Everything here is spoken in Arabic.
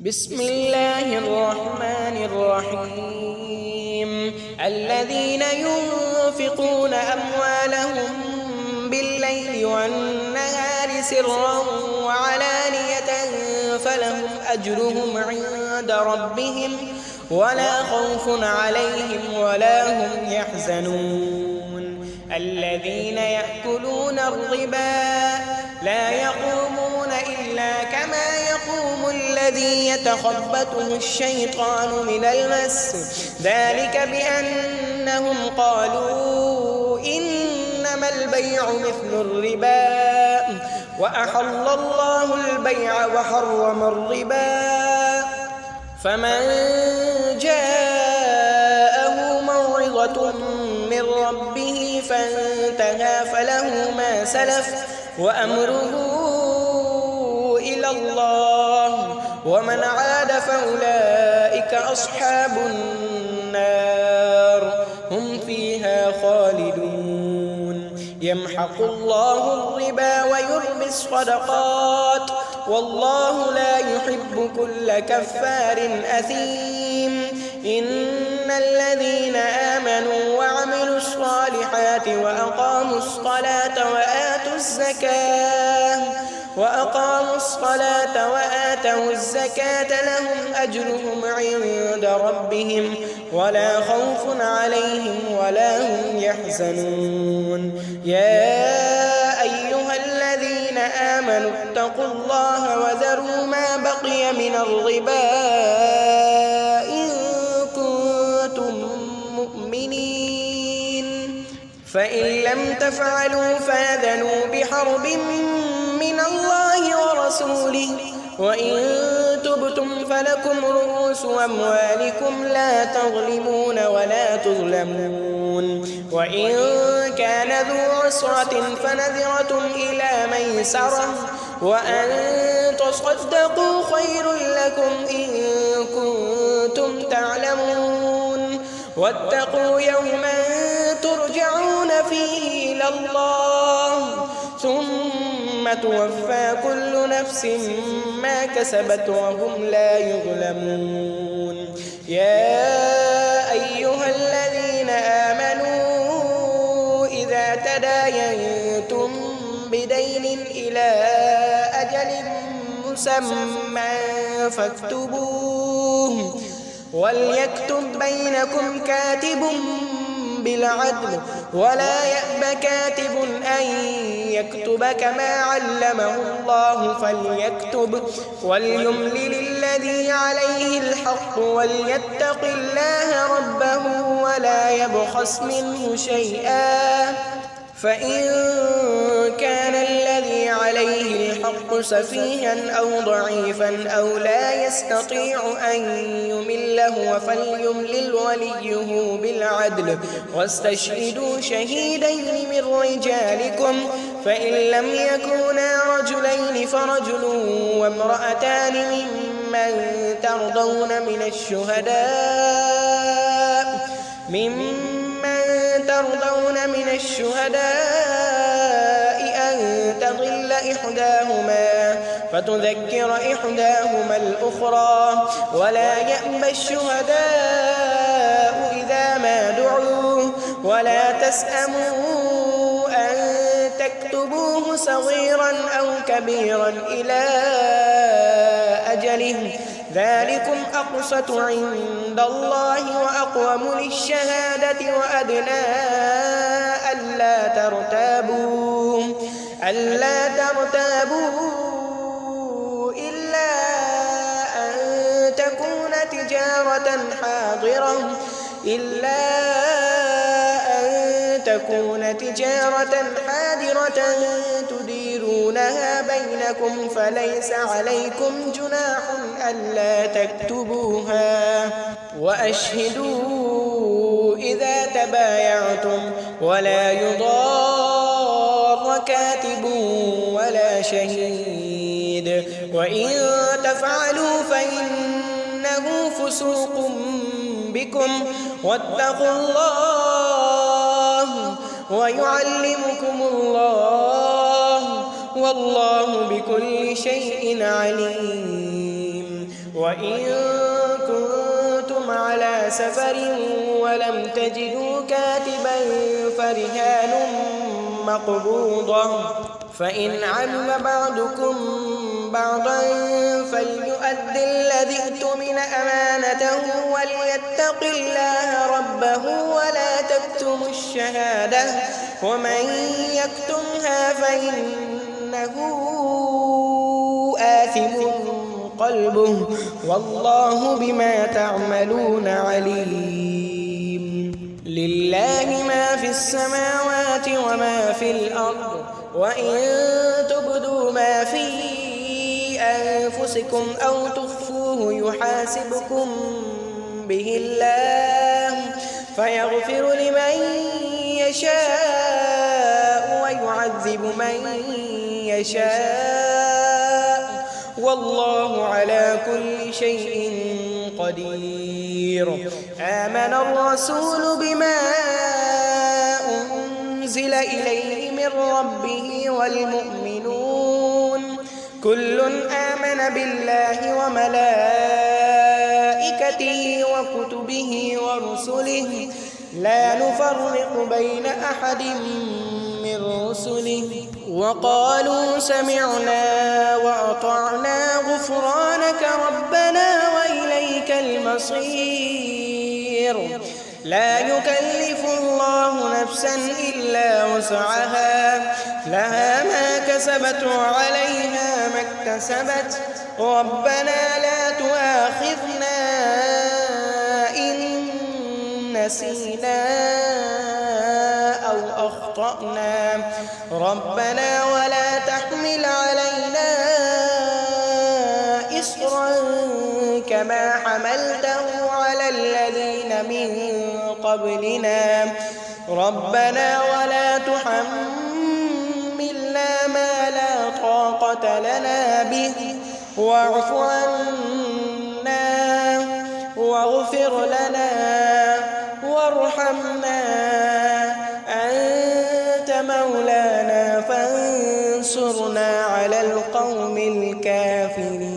بسم الله الرحمن الرحيم الذين ينفقون أموالهم بالليل والنهار سرا وعلانية فلهم أجرهم عند ربهم ولا خوف عليهم ولا هم يحزنون الذين يأكلون الربا لا يقومون إلا كما يقوم الذي يتخبطه الشيطان من المس ذلك بأنهم قالوا إنما البيع مثل الربا وأحل الله البيع وحرم الربا فمن جاءه موعظة من ربه فانتهى فله ما سلف وأمره إلى الله ومن عاد فأولئك أصحاب النار هم فيها خالدون يمحق الله الربا ويربي الصدقات والله لا يحب كل كفار أثيم إن الذين آمنوا وعملوا الصالحات وأقاموا الصلاة وآتوا الزكاة لهم أجرهم عند ربهم ولا خوف عليهم ولا هم يحزنون يا أيها الذين آمنوا اتقوا الله وذروا ما بقي من الربا إن كنتم مؤمنين فإن لم تفعلوا فآذنوا بحرب من الله ورسوله وإن تبتم فلكم رؤوس أموالكم لا تظلمون ولا تظلمون وإن كان ذو عسرة فنذرة إلى ميسرة وأن تصدقوا خير لكم إن كنتم تعلمون واتقوا يوما ترجعون فيه إلى الله ثم توفى كل نفس ما كسبت وهم لا يظلمون يا أيها الذين آمنوا إذا تداينتم بدين إلى أجل مسمى فاكتبوه وليكتب بينكم كاتب بالعدل ولا يأب كاتب أن يكتب كما علمه الله فليكتب وليملل الذي عليه الحق وليتق الله ربه ولا يبخس منه شيئا فإن كان الذي عليه الحق سفيها أو ضعيفا أو لا يستطيع أن يمله فليملل وليه بالعدل واستشهدوا شهيدين من رجالكم فإن لم يكونا رجلين فرجل وامرأتان ممن ترضون من الشهداء أن تضل إحداهما فتذكر إحداهما الأخرى ولا يأبى الشهداء إذا ما دعوا ولا تسأموا أن تكتبوه صغيرا أو كبيرا إلى أجله ذلكم أقسط عند الله وأقوم للشهادة وأدنى ألا ترتابوا إلا أن تكون تجارة حاضرة تديرونها بينكم فليس عليكم جناح ألا تكتبوها وأشهدوا إذا تبايعتم ولا يضار كاتب ولا شهيد وإن تفعلوا فإنه فسوق بكم واتقوا الله ويعلمكم الله والله بكل شيء عليم وإن كنتم على سفر ولم تجدوا كاتبا فرهان مقبوضة فإن علم بعضكم بعضا فليؤد الذي اؤتمن أمانته وليتق الله ربه ولا تكتموا الشهادة ومن يكتمها فإنه آثم قلبه والله بما تعملون عليم. لله ما في السماوات وما في الأرض وإن تبدوا ما في أنفسكم أو تخفوه يحاسبكم به الله فيغفر لمن يشاء ويعذب من يشاء والله على كل شيء قدير. آمن الرسول بما أنزل إليه من ربه والمؤمنون كل آمن بالله وملائكته وكتبه ورسله لا نفرق بين أحد من رسله وقالوا سمعنا وأطعنا غفرانك ربنا وإليك المصير. لا يكلف الله نفسا إلا وسعها لها ما كسبت وعليها ما اكتسبت ربنا لا تؤاخذنا إن نسينا أو أخطأنا ربنا ولا تحمل علينا إصرا كما حملته على الذين من قبلنا ربنا ولا تحملنا ما لا طاقة لنا به واعف عنا واغفر لنا وارحمنا أنت مولانا فانصرنا على القوم الكافرين.